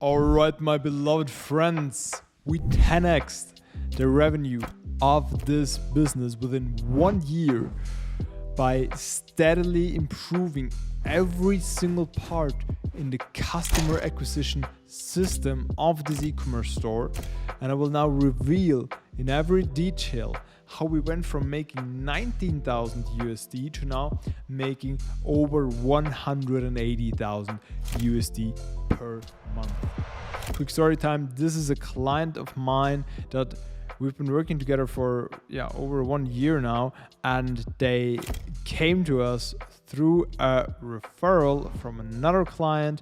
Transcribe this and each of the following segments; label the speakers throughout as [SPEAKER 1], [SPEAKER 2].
[SPEAKER 1] Alright, my beloved friends, we 10x'd the revenue of this business within 1 year by steadily improving every single part in the customer acquisition system of this e-commerce store. And I will now reveal in every detail how we went from making 19,000 USD to now making over 180,000 USD per month. Quick story time. This is a client of mine that we've been working together for over 1 year now, and they came to us through a referral from another client,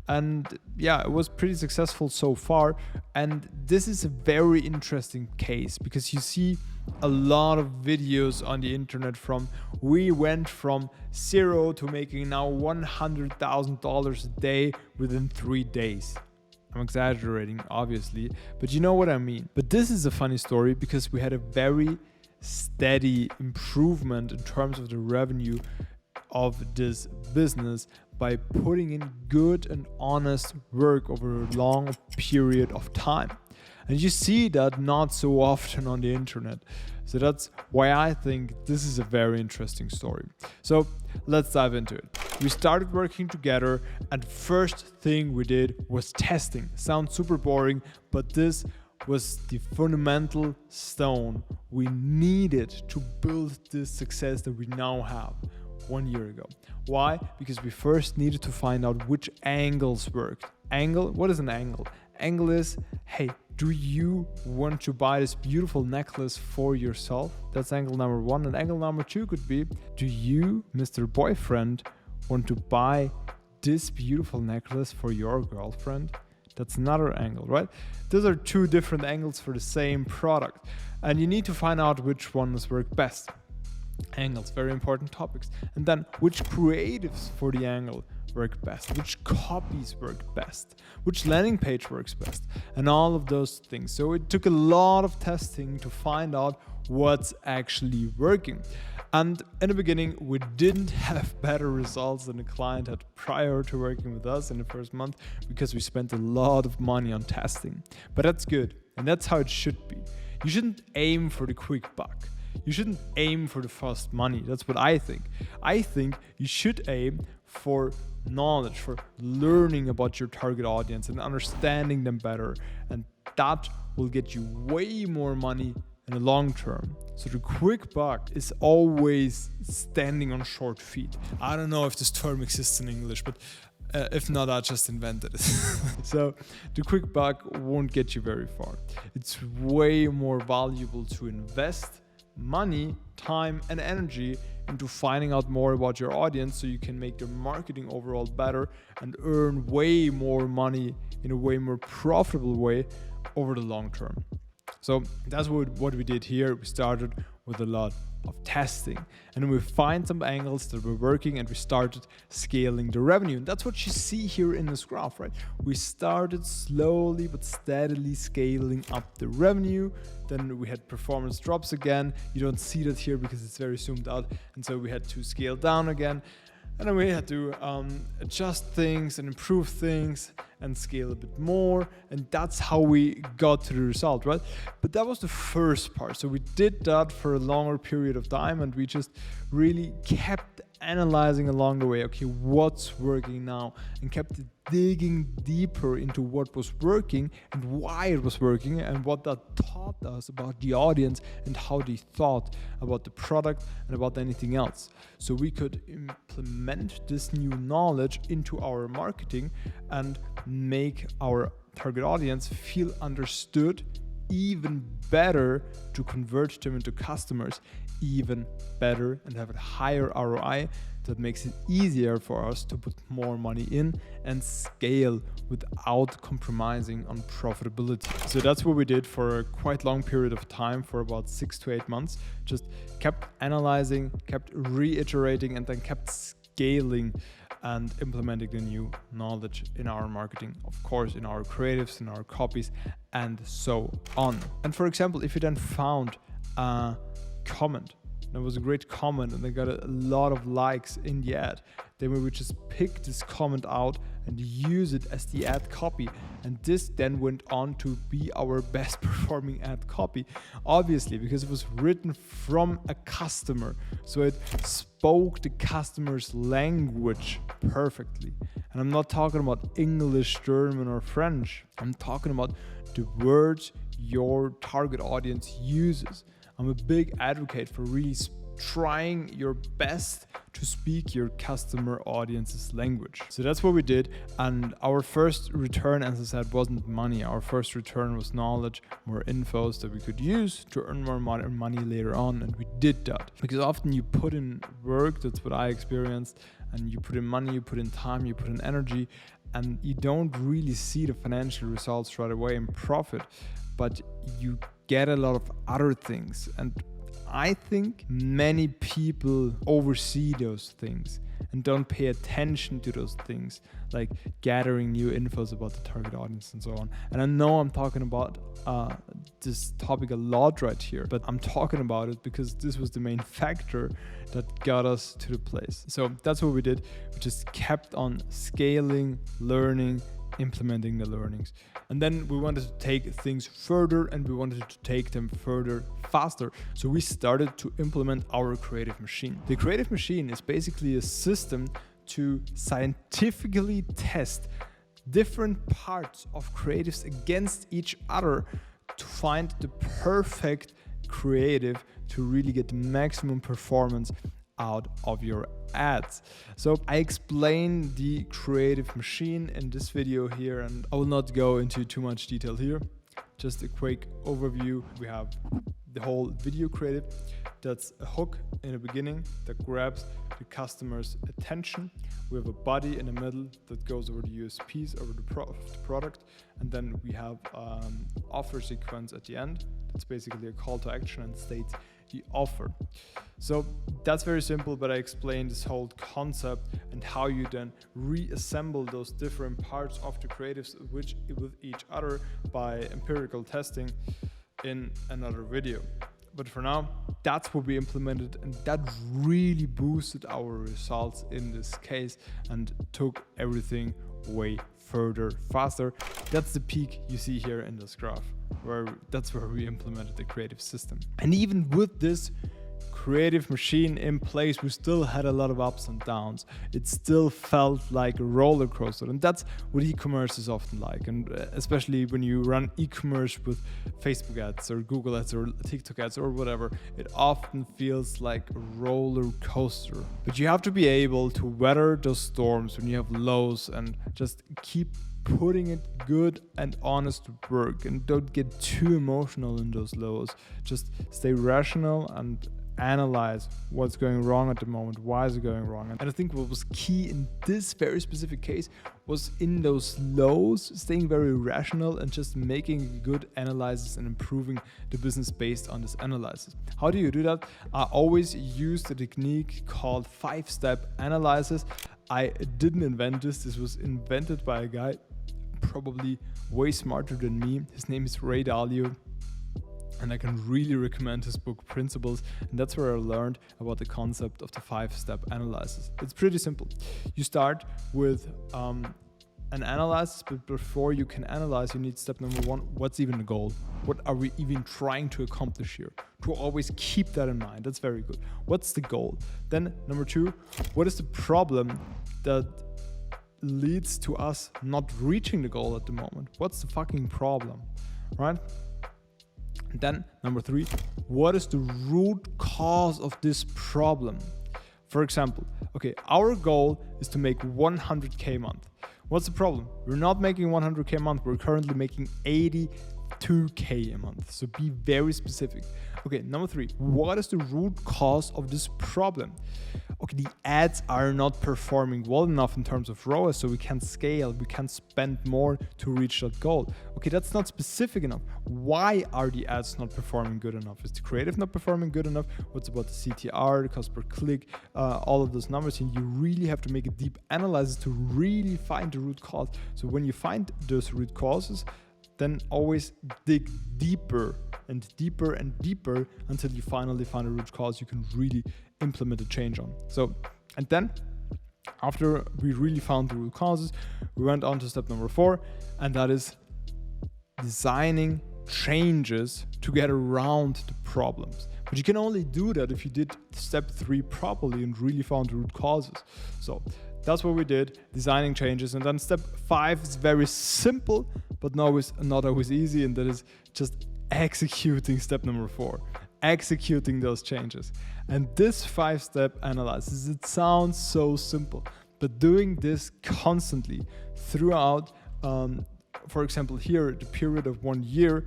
[SPEAKER 1] and it was pretty successful so far. And this is a very interesting case because you see a lot of videos on the internet from we went from zero to making now $100,000 a day within 3 days. I'm exaggerating, obviously, but you know what I mean. But this is a funny story because we had a very steady improvement in terms of the revenue of this business by putting in good and honest work over a long period of time. And you see that not so often on the internet. So that's why I think this is a very interesting story. So let's dive into it. We started working together, and first thing we did was testing. Sounds super boring, but this was the fundamental stone we needed to build this success that we now have 1 year ago. Why? Because we first needed to find out which angles worked. Angle, what is an angle? Angle is, hey, do you want to buy this beautiful necklace for yourself? That's angle number one. And angle number two could be, do you, Mr. Boyfriend, want to buy this beautiful necklace for your girlfriend? That's another angle, right? Those are two different angles for the same product. And you need to find out which ones work best. Angles, very important topics. And then which creatives for the angle work best, which copies work best, which landing page works best, and all of those things. So it took a lot of testing to find out what's actually working. And in the beginning, we didn't have better results than the client had prior to working with us in the first month because we spent a lot of money on testing. But that's good, and that's how it should be. You shouldn't aim for the quick buck. You shouldn't aim for the fast money. That's what I think. I think you should aim for knowledge, for learning about your target audience and understanding them better. And that will get you way more money in the long term. So the quick buck is always standing on short feet. I don't know if this term exists in English, but if not, I just invented it. So the quick buck won't get you very far. It's way more valuable to invest money, time, and energy into finding out more about your audience so you can make your marketing overall better and earn way more money in a way more profitable way over the long term. So that's what we did here. We started with a lot of testing, and then we find some angles that were working, and we started scaling the revenue. And that's what you see here in this graph, right? We started slowly but steadily scaling up the revenue. Then we had performance drops again. You don't see that here because it's very zoomed out, and so we had to scale down again. And then we had to adjust things and improve things and scale a bit more. And that's how we got to the result, right? But that was the first part. So we did that for a longer period of time, and we just really kept analyzing along the way, okay, what's working now, and kept digging deeper into what was working and why it was working and what that taught us about the audience and how they thought about the product and about anything else. So we could implement this new knowledge into our marketing and make our target audience feel understood even better, to convert them into customers even better, and have a higher ROI that makes it easier for us to put more money in and scale without compromising on profitability. So that's what we did for a quite long period of time, for about 6 to 8 months. Just kept analyzing, kept reiterating, and then kept scaling and implementing the new knowledge in our marketing, of course, in our creatives, in our copies, and so on. And for example, if you then found a comment, that was a great comment and they got a lot of likes in the ad, then we would just pick this comment out and use it as the ad copy. And this then went on to be our best performing ad copy, obviously, because it was written from a customer. So it spoke the customer's language perfectly. And I'm not talking about English, German, or French. I'm talking about the words your target audience uses. I'm a big advocate for really trying your best to speak your customer audience's language. So that's what we did. And our first return, as I said, wasn't money. Our first return was knowledge, more infos that we could use to earn more money later on. And we did that because often you put in work, that's what I experienced, and you put in money, you put in time, you put in energy, and you don't really see the financial results right away in profit, but you get a lot of other things. And I think many people oversee those things and don't pay attention to those things, like gathering new infos about the target audience and so on. And I know I'm talking about this topic a lot right here, but I'm talking about it because this was the main factor that got us to the place. So that's what we did. We just kept on scaling, learning, implementing the learnings. And then we wanted to take things further, and we wanted to take them further faster. So we started to implement our creative machine. The creative machine is basically a system to scientifically test different parts of creatives against each other to find the perfect creative to really get the maximum performance out of your ads. So I explain the creative machine in this video here, and I will not go into too much detail here. Just a quick overview. We have the whole video creative. That's a hook in the beginning that grabs the customer's attention. We have a body in the middle that goes over the USPs, over the product. And then we have offer sequence at the end. That's basically a call to action and states the offer. So that's very simple, but I explained this whole concept and how you then reassemble those different parts of the creatives with each other by empirical testing in another video. But for now, that's what we implemented, and that really boosted our results in this case and took everything way further, faster. That's the peak you see here in this graph, that's where we implemented the creative system. And even with this creative machine in place, we still had a lot of ups and downs. It still felt like a roller coaster, and that's what e-commerce is often like. And especially when you run e-commerce with Facebook ads or Google ads or TikTok ads or whatever, it often feels like a roller coaster. But you have to be able to weather those storms when you have lows and just keep putting it good and honest work, and don't get too emotional in those lows. Just stay rational and analyze what's going wrong at the moment, why is it going wrong. And I think what was key in this very specific case was in those lows, staying very rational and just making good analysis and improving the business based on this analysis. How do you do that? I always use the technique called 5-step analysis. I didn't invent this. This was invented by a guy probably way smarter than me. His name is Ray Dalio. And I can really recommend his book Principles, and that's where I learned about the concept of the 5-step analysis. It's pretty simple. You start with an analysis, but before you can analyze, you need step number 1. What's even the goal? What are we even trying to accomplish here? To always keep that in mind. That's very good. What's the goal? Then number 2, what is the problem that leads to us not reaching the goal at the moment? What's the fucking problem, right? Then number 3, what is the root cause of this problem? For example, okay, our goal is to make 100K a month. What's the problem? We're not making 100K a month. We're currently making 82K a month. So be very specific. Okay, number 3, what is the root cause of this problem? Okay, the ads are not performing well enough in terms of ROAS, so we can scale, we can spend more to reach that goal. Okay, that's not specific enough. Why are the ads not performing good enough? Is the creative not performing good enough? What's about the CTR, the cost per click, all of those numbers? And you really have to make a deep analysis to really find the root cause. So when you find those root causes, then always dig deeper and deeper and deeper until you finally find a root cause you can really implement a change on. So, and then After we really found the root causes, we went on to step number 4, and that is designing changes to get around the problems. But you can only do that if you did step 3 properly and really found the root causes. So that's what we did, designing changes. And then step 5 is very simple, but not always easy, and that is just executing step number 4, executing those changes. And this 5-step analysis, it sounds so simple, but doing this constantly throughout, for example, here, the period of 1 year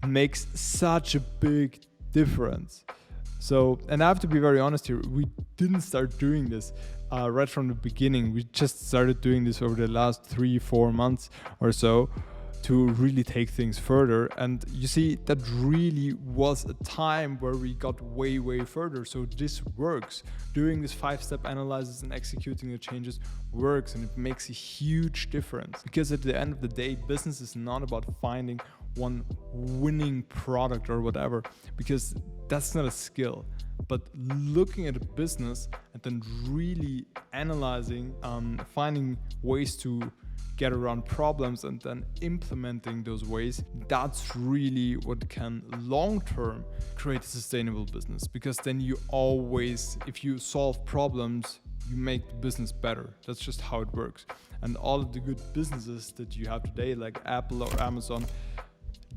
[SPEAKER 1] makes such a big difference. So, and I have to be very honest here, we didn't start doing this right from the beginning. We just started doing this over the last 3-4 months or so to really take things further. And you see, that really was a time where we got way further. So this works. Doing this 5-step analysis and executing the changes works, and it makes a huge difference. Because at the end of the day, business is not about finding one winning product or whatever, because that's not a skill. But looking at a business and then really analyzing, finding ways to get around problems and then implementing those ways, that's really what can long-term create a sustainable business. Because then you always, if you solve problems, you make the business better. That's just how it works. And all of the good businesses that you have today, like Apple or Amazon,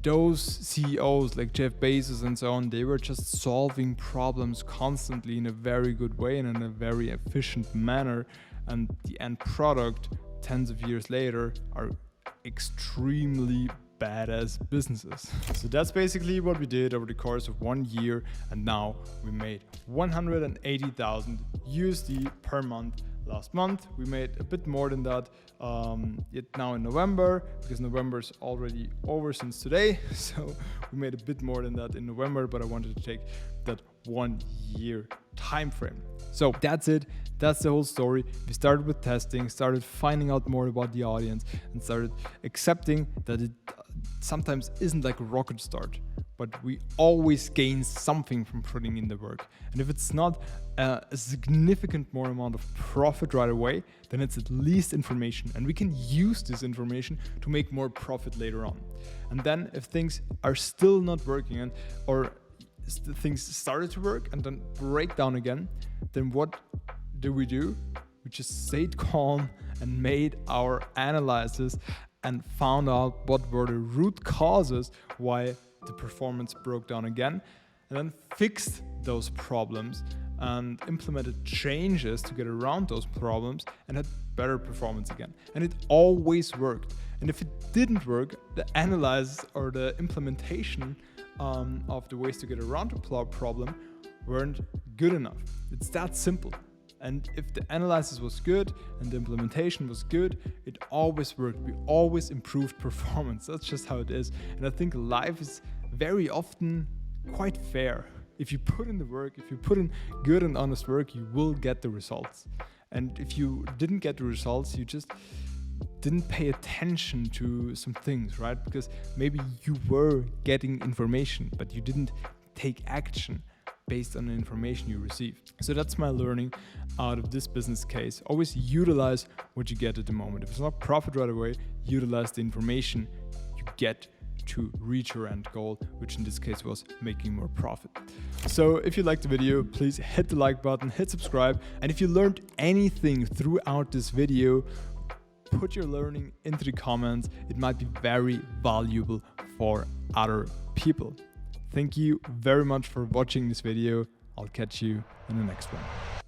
[SPEAKER 1] those CEOs like Jeff Bezos and so on, they were just solving problems constantly in a very good way and in a very efficient manner. And the end product, tens of years later, are extremely badass businesses. So that's basically what we did over the course of 1 year, and now we made 180,000 USD per month. Last month we made a bit more than that, yet now in November, because November is already over since today, so we made a bit more than that in November, but I wanted to take that 1 year time frame. So that's it. That's the whole story. We started with testing, started finding out more about the audience, and started accepting that it sometimes isn't like a rocket start, but we always gain something from putting in the work. And if it's not a significant more amount of profit right away, then it's at least information, and we can use this information to make more profit later on. And then if things are still not working, or things started to work and then break down again, then what do? We just stayed calm and made our analysis and found out what were the root causes why the performance broke down again, and then fixed those problems and implemented changes to get around those problems and had better performance again. And it always worked. And if it didn't work, the analysis or the implementation of the ways to get around the problem weren't good enough. It's that simple. And if the analysis was good and the implementation was good, it always worked. We always improved performance. That's just how it is. And I think life is very often quite fair. If you put in the work, if you put in good and honest work, you will get the results. And if you didn't get the results, you just didn't pay attention to some things, right? Because maybe you were getting information, but you didn't take action based on the information you received. So that's my learning out of this business case. Always utilize what you get at the moment. If it's not profit right away, utilize the information you get to reach your end goal, which in this case was making more profit. So if you liked the video, please hit the like button, hit subscribe. And if you learned anything throughout this video, put your learning into the comments. It might be very valuable for other people. Thank you very much for watching this video. I'll catch you in the next one.